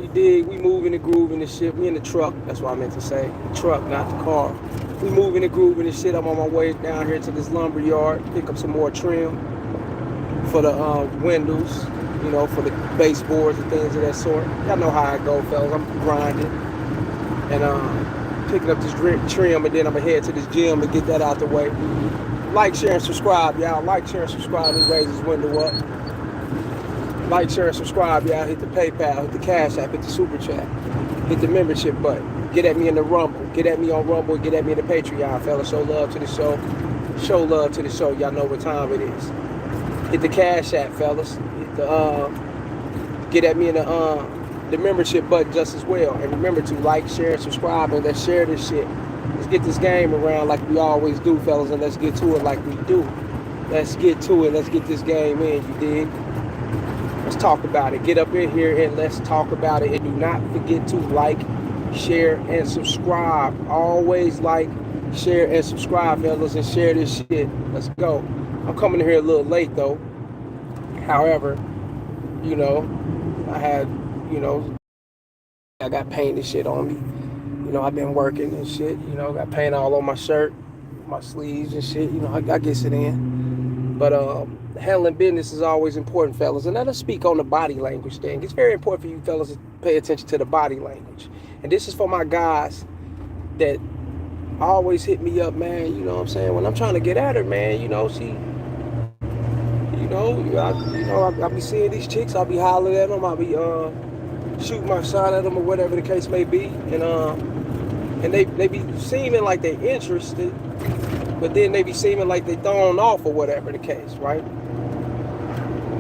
You dig? We moving and grooving and shit. We in the truck. That's what I meant to say. The truck, not the car. We moving and grooving and shit. I'm on my way down here to this lumber yard. Pick up some more trim for the windows. You know, for the baseboards and things of that sort. Y'all know how I go, fellas. I'm grinding and picking up this trim, and then I'm gonna head to this gym and get that out the way. Like, share, and subscribe, y'all. Like, share, and subscribe. And raise this window up. Like, share, and subscribe, y'all. Hit the PayPal, hit the Cash App, hit the Super Chat, hit the membership button. Get at me in the Rumble. Get at me on Rumble. Get at me in the Patreon, fellas. Show love to the show. Show love to the show. Y'all know what time it is. Hit the Cash App, fellas. Hit the get at me in the membership button just as well. And remember to like, share, and subscribe, and let's share this shit. Let's get this game around like we always do, fellas, and let's get to it like we do. Let's get to it. Let's get this game in, you dig? Let's talk about it. Get up in here and let's talk about it. And do not forget to like, share, and subscribe. Always like, share, and subscribe, fellas, and share this shit. Let's go. I'm coming in here a little late, though. However, you know, I had, you know, I got paint and shit on me. You know, I've been working and shit. You know, got paint all on my shirt, my sleeves and shit. You know, I gets it in. But handling business is always important, fellas. And let us speak on the body language thing. It's very important for you fellas to pay attention to the body language. And this is for my guys that always hit me up, man. You know what I'm saying? When I'm trying to get at her, man, you know, I be seeing these chicks. I'll be hollering at them. I'll be shooting my shot at them or whatever the case may be. And they be seeming like they're interested, but then they be seeming like they thrown off or whatever the case, right?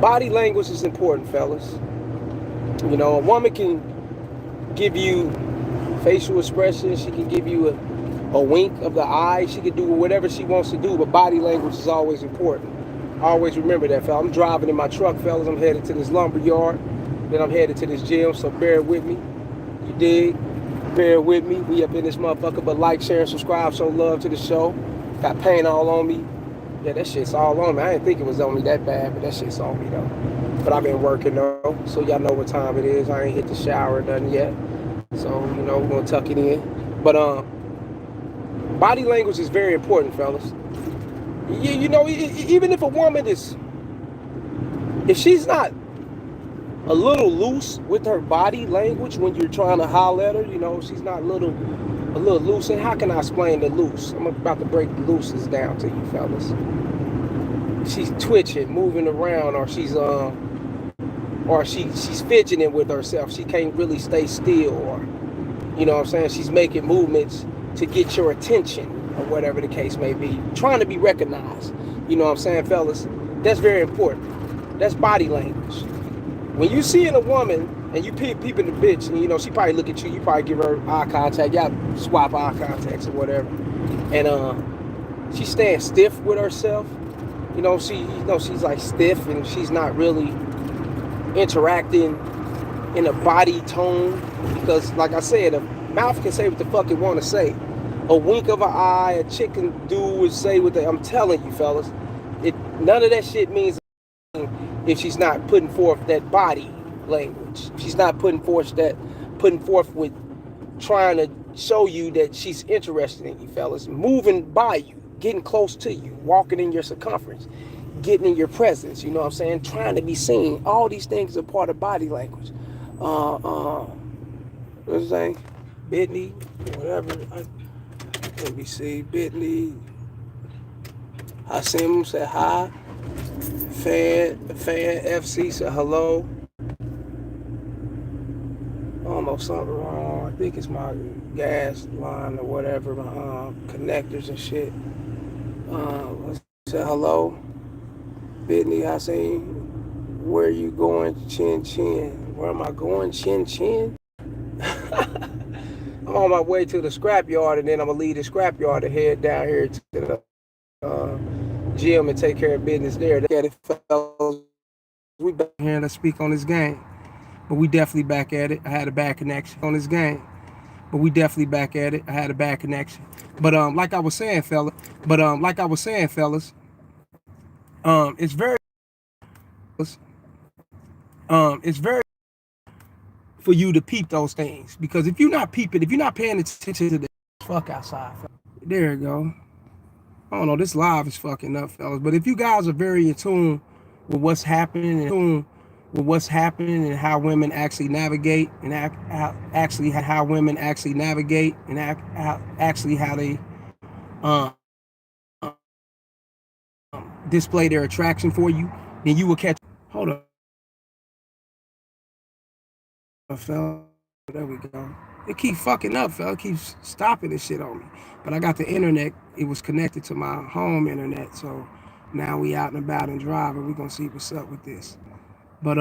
Body language is important, fellas. You know, a woman can give you facial expressions. She can give you a wink of the eye. She can do whatever she wants to do, but body language is always important. Always remember that, fellas. I'm driving in my truck, fellas. I'm headed to this lumber yard. Then I'm headed to this gym, so bear with me. You dig? Bear with me. We up in this motherfucker, but like, share, and subscribe. Show love to the show. Got paint all on me. Yeah, that shit's all on me. I didn't think it was on me that bad, but that shit's on me, though. But I've been working, though, so y'all know what time it is. I ain't hit the shower or nothing yet. So, you know, we're going to tuck it in. But body language is very important, fellas. You know, even if a woman is, if she's not a little loose with her body language when you're trying to holler at her, you know, she's not a little loose. And how can I explain the loose? I'm about to break the looses down to you, fellas. She's twitching, moving around, or she's fidgeting with herself. She can't really stay still, or, you know what I'm saying? She's making movements to get your attention, or whatever the case may be, trying to be recognized. You know what I'm saying, fellas? That's very important. That's body language. When you seeing a woman and you peeping the bitch, and you know she probably look at you, you probably give her eye contact, y'all swap eye contacts or whatever, and she standing stiff with herself. You know, she's like stiff, and she's not really interacting in a body tone, because, like I said, a mouth can say what the fuck it want to say. A wink of an eye, a chick can do and say what I'm telling you, fellas. None of that shit means if she's not putting forth that body language. She's not putting forth with trying to show you that she's interested in you, fellas. Moving by you, getting close to you, walking in your circumference, getting in your presence, you know what I'm saying? Trying to be seen. All these things are part of body language. What's his name? Bitney, whatever. Let me see. Bitney. I seen him say hi. Fan FC said hello. I don't know, something wrong. I think it's my gas line or whatever, my connectors and shit. Said hello. Bitney, I seen, where you going, chin chin? Where am I going, chin chin? I'm on my way to the scrapyard, and then I'm gonna leave the scrapyard and head down here to the gym and take care of business there. Look at it, fellas. We back here. Let's speak on this game. But we definitely back at it. I had a bad connection on this game. But we definitely back at it. I had a bad connection. But like I was saying, fellas. It's very for you to peep those things. Because if you're not peeping, if you're not paying attention to the fuck outside, there you go. I don't know, this live is fucking up, fellas. But if you guys are very in tune with what's happening and how women actually navigate and how women actually navigate and how they display their attraction for you, then you will catch. Hold up, fella. There we go. It keeps fucking up, fella. It keeps stopping this shit on me. But I got the internet. It was connected to my home internet, so now we out and about and driving. We gonna see what's up with this. But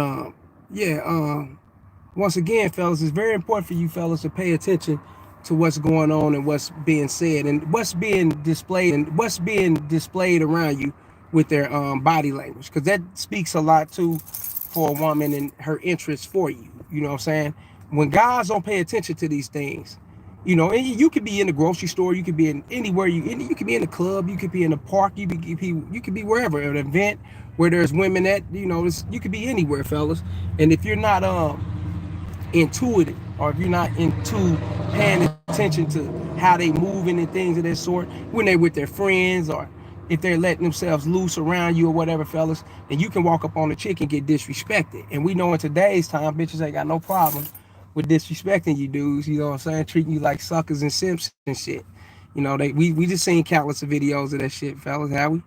yeah. Once again, fellas, it's very important for you fellas to pay attention to what's going on and what's being said and what's being displayed around you with their body language, because that speaks a lot too for a woman and her interest for you. You know what I'm saying? When guys don't pay attention to these things, you know, and you could be in the grocery store, you could be in anywhere, you could be in the club, you could be in the park, you could be wherever, at an event where there's women at, you know, you could be anywhere, fellas. And if you're not intuitive, or if you're not into paying attention to how they moving and things of that sort when they're with their friends, or if they're letting themselves loose around you or whatever, fellas, then you can walk up on a chick and get disrespected. And we know in today's time, bitches ain't got no problem with disrespecting you dudes, you know what I'm saying, treating you like suckers and simps and shit. You know, we just seen countless of videos of that shit, fellas, have we?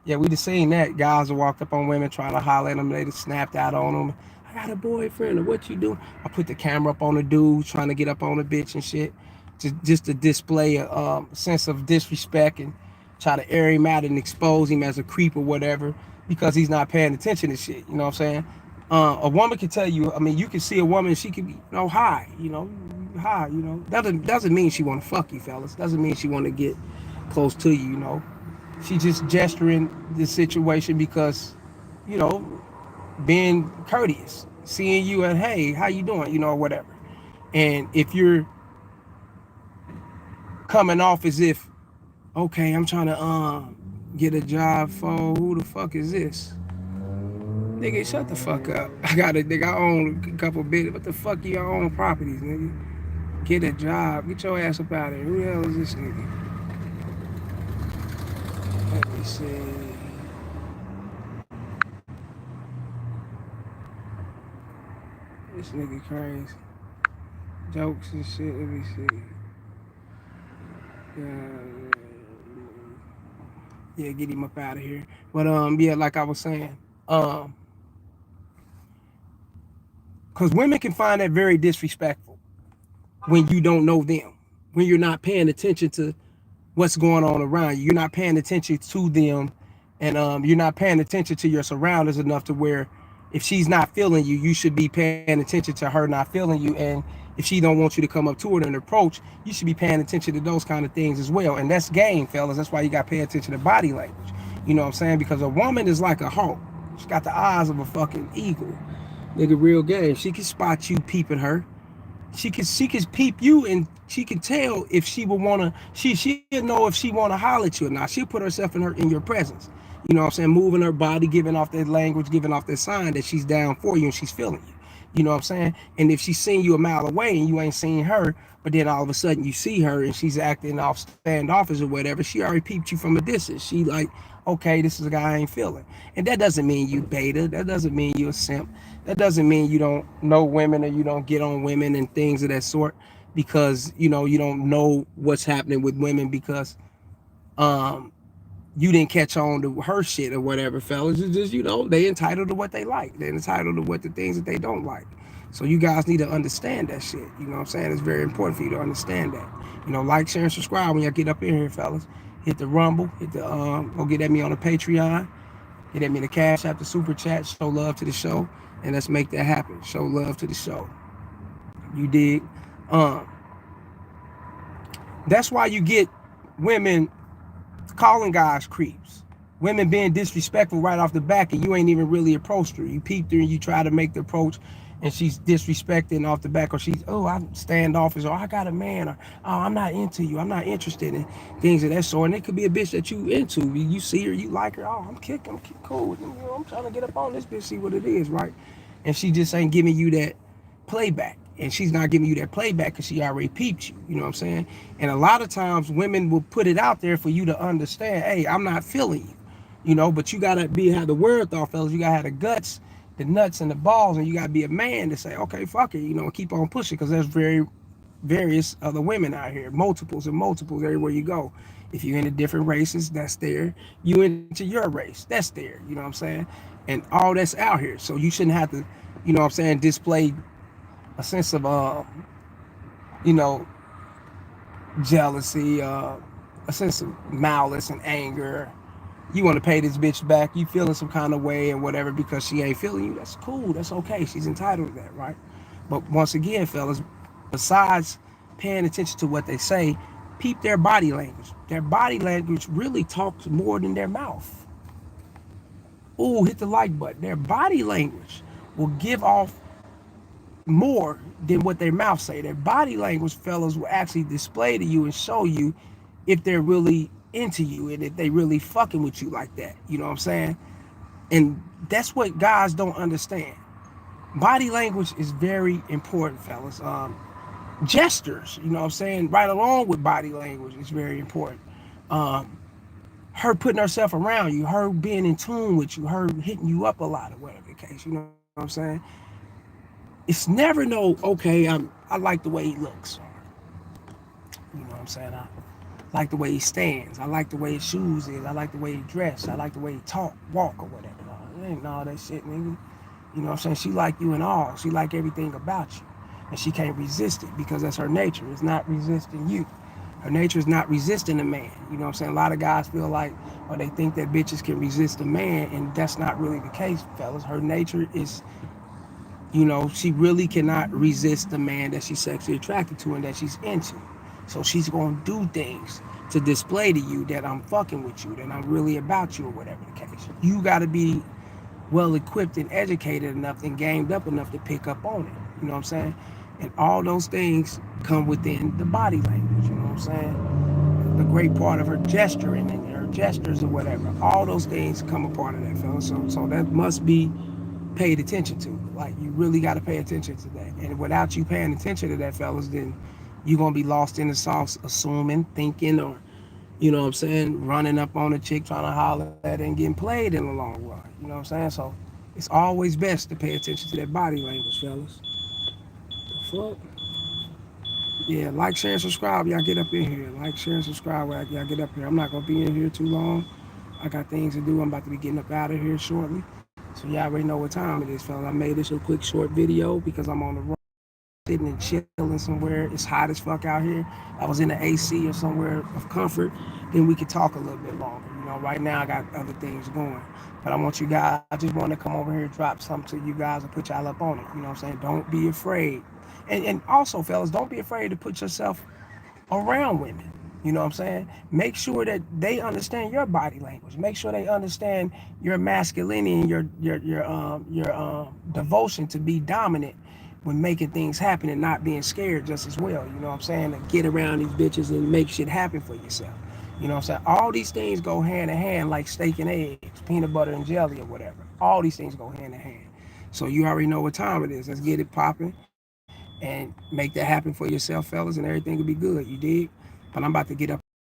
Yeah, we just seen that. Guys have walked up on women trying to holler at them. They just snapped out on them. I got a boyfriend, or what you do? I put the camera up on the dude trying to get up on the bitch and shit, just to display a sense of disrespect and try to air him out and expose him as a creep or whatever, because he's not paying attention to shit. You know what I'm saying? A woman can tell you. I mean, you can see a woman. She can be, you know, high. You know, high. You know, doesn't mean she want to fuck you, fellas. Doesn't mean she want to get close to you. You know, she just gesturing the situation because, you know, being courteous, seeing you and hey, how you doing, you know, or whatever. And if you're coming off as if, okay, I'm trying to get a job for, who the fuck is this? Nigga, shut the fuck up. I own a couple bit. What the fuck you own properties, nigga? Get a job. Get your ass up out of here. Who the hell is this nigga? Let me see. This nigga crazy. Jokes and shit. Let me see. Yeah, get him up out of here. But yeah, like I was saying, because women can find that very disrespectful when you don't know them, when you're not paying attention to what's going on around you. You're not paying attention to them, and you're not paying attention to your surroundings enough to where if she's not feeling you, you should be paying attention to her not feeling you. And if she don't want you to come up to her and approach, you should be paying attention to those kind of things as well. And that's game, fellas. That's why you got to pay attention to body language. You know what I'm saying? Because a woman is like a hawk. She's got the eyes of a fucking eagle. Nigga, real game. She can spot you peeping her. She can peep you, and she can tell if she would wanna she'll know if she wanna holler at you or not. She'll put herself in your presence. You know what I'm saying? Moving her body, giving off that language, giving off that sign that she's down for you and she's feeling you. You know what I'm saying? And if she's seen you a mile away and you ain't seen her, but then all of a sudden you see her and she's acting off standoffish or whatever, she already peeped you from a distance. She like, okay, this is a guy I ain't feeling. And that doesn't mean you beta. That doesn't mean you a simp. That doesn't mean you don't know women or you don't get on women and things of that sort, because, you know, you don't know what's happening with women because you didn't catch on to her shit or whatever, fellas. It's just, you know, they entitled to what they like. They're entitled to what the things that they don't like. So you guys need to understand that shit. You know what I'm saying? It's very important for you to understand that. You know, like, share, and subscribe when y'all get up in here, fellas. Hit the Rumble. Hit the go get at me on the Patreon. Get at me in the Cash App, the Super Chat. Show love to the show, and let's make that happen. Show love to the show. You dig? That's why you get women calling guys creeps, women being disrespectful right off the back, and you ain't even really approached her. You peeped her and you try to make the approach, and she's disrespecting off the back, or she's, oh, I'm standoffish, or I got a man, or oh, I'm not into you, I'm not interested in things of that sort. And it could be a bitch that you into. You see her, you like her, oh, I'm cool with them. You know, I'm trying to get up on this bitch, see what it is, right? And she just ain't giving you that playback. and she's not giving you that playback because she already peeped you. You know what I'm saying? And a lot of times women will put it out there for you to understand, hey, I'm not feeling you. You know, but you gotta have the wherewithal, fellas. You gotta have the guts, the nuts and the balls, and you gotta be a man to say, okay, fuck it, you know, keep on pushing, because there's various other women out here, multiples and multiples everywhere you go. If you're into different races, that's there. You into your race, that's there. You know what I'm saying? And all that's out here. So you shouldn't have to, you know what I'm saying, display a sense of, you know, jealousy, a sense of malice and anger. You want to pay this bitch back. You feeling some kind of way and whatever because she ain't feeling you. That's cool. That's okay. She's entitled to that, right? But once again, fellas, besides paying attention to what they say, peep their body language. Their body language really talks more than their mouth. Ooh, hit the like button. Their body language will give off more than what their mouth say. Their body language, fellas, will actually display to you and show you if they're really into you and if they really fucking with you like that. You know what I'm saying? And that's what guys don't understand. Body language is very important, fellas. Gestures, you know what I'm saying, right along with body language is very important. Um, her putting herself around you, her being in tune with you, her hitting you up a lot or whatever the case, you know what I'm saying? It's never no, okay, I like the way he looks. You know what I'm saying? I like the way he stands. I like the way his shoes is. I like the way he dress. I like the way he walk or whatever. No, it ain't all that shit, nigga. You know what I'm saying? She like you and all. She like everything about you. And she can't resist it because that's her nature. It's not resisting you. Her nature is not resisting a man. You know what I'm saying? A lot of guys feel like, or they think that bitches can resist a man, and that's not really the case, fellas. Her nature is, you know, she really cannot resist the man that she's sexually attracted to and that she's into. So she's gonna do things to display to you that I'm fucking with you, that I'm really about you, or whatever the case. You gotta be well equipped and educated enough and gamed up enough to pick up on it. You know what I'm saying? And all those things come within the body language. You know what I'm saying? The great part of her gesturing and her gestures or whatever. All those things come a part of that, fella. So that must be paid attention to. Like, you really got to pay attention to that. And without you paying attention to that, fellas, then you're gonna be lost in the sauce, assuming, thinking, or, you know what I'm saying, running up on a chick trying to holler at her and getting played in the long run. You know what I'm saying? So it's always best to pay attention to that body language, fellas. The fuck? Yeah, like, share, and subscribe. Y'all get up in here. Like, share, and subscribe. Y'all get up here. I'm not gonna be in here too long. I got things to do. I'm about to be getting up out of here shortly. So y'all already know what time it is, fellas. I made this a quick short video because I'm on the road, sitting and chilling somewhere. It's hot as fuck out here. I was in the AC or somewhere of comfort. Then we could talk a little bit longer. You know, right now I got other things going. But I want you guys, I just want to come over here and drop something to you guys and put y'all up on it. You know what I'm saying? Don't be afraid. And also, fellas, don't be afraid to put yourself around women. You know what I'm saying? Make sure that they understand your body language. Make sure they understand your masculinity and your devotion to be dominant when making things happen and not being scared just as well. You know what I'm saying? To get around these bitches and make shit happen for yourself. You know what I'm saying? All these things go hand in hand, like steak and eggs, peanut butter and jelly or whatever. All these things go hand in hand. So you already know what time it is. Let's get it popping and make that happen for yourself, fellas, and everything will be good. You dig? But I'm about to get up.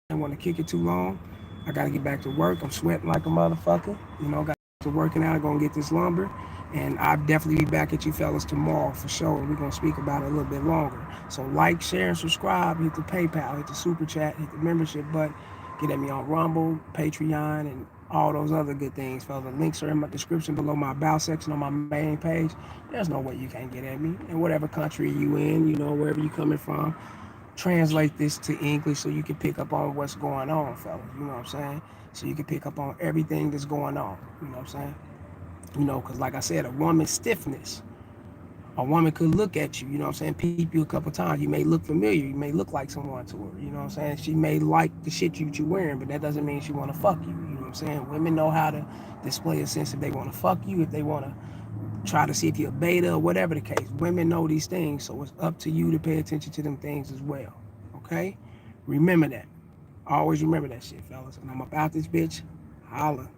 I don't want to kick it too long. I got to get back to work. I'm sweating like a motherfucker. You know, got to working out, going to get this lumber. And I'll definitely be back at you fellas tomorrow for sure. We're going to speak about it a little bit longer. So like, share, and subscribe. Hit the PayPal, hit the Super Chat, hit the membership button. Get at me on Rumble, Patreon, and all those other good things, fellas. The links are in my description below my about section on my main page. There's no way you can't get at me. In whatever country you in, you know, wherever you coming from, translate this to English so you can pick up on what's going on, fellas. You know what I'm saying? So you can pick up on everything that's going on. You know what I'm saying? You know, because like I said, a woman's stiffness. A woman could look at you, you know what I'm saying, peep you a couple times. You may look familiar. You may look like someone to her. You know what I'm saying? She may like the shit you wearing, but that doesn't mean she want to fuck you. You know what I'm saying? Women know how to display a sense if they want to fuck you, if they want to try to see if you're a beta or whatever the case. Women know these things, so it's up to you to pay attention to them things as well. Okay? Remember that. Always remember that shit, fellas. And I'm about this bitch. Holla.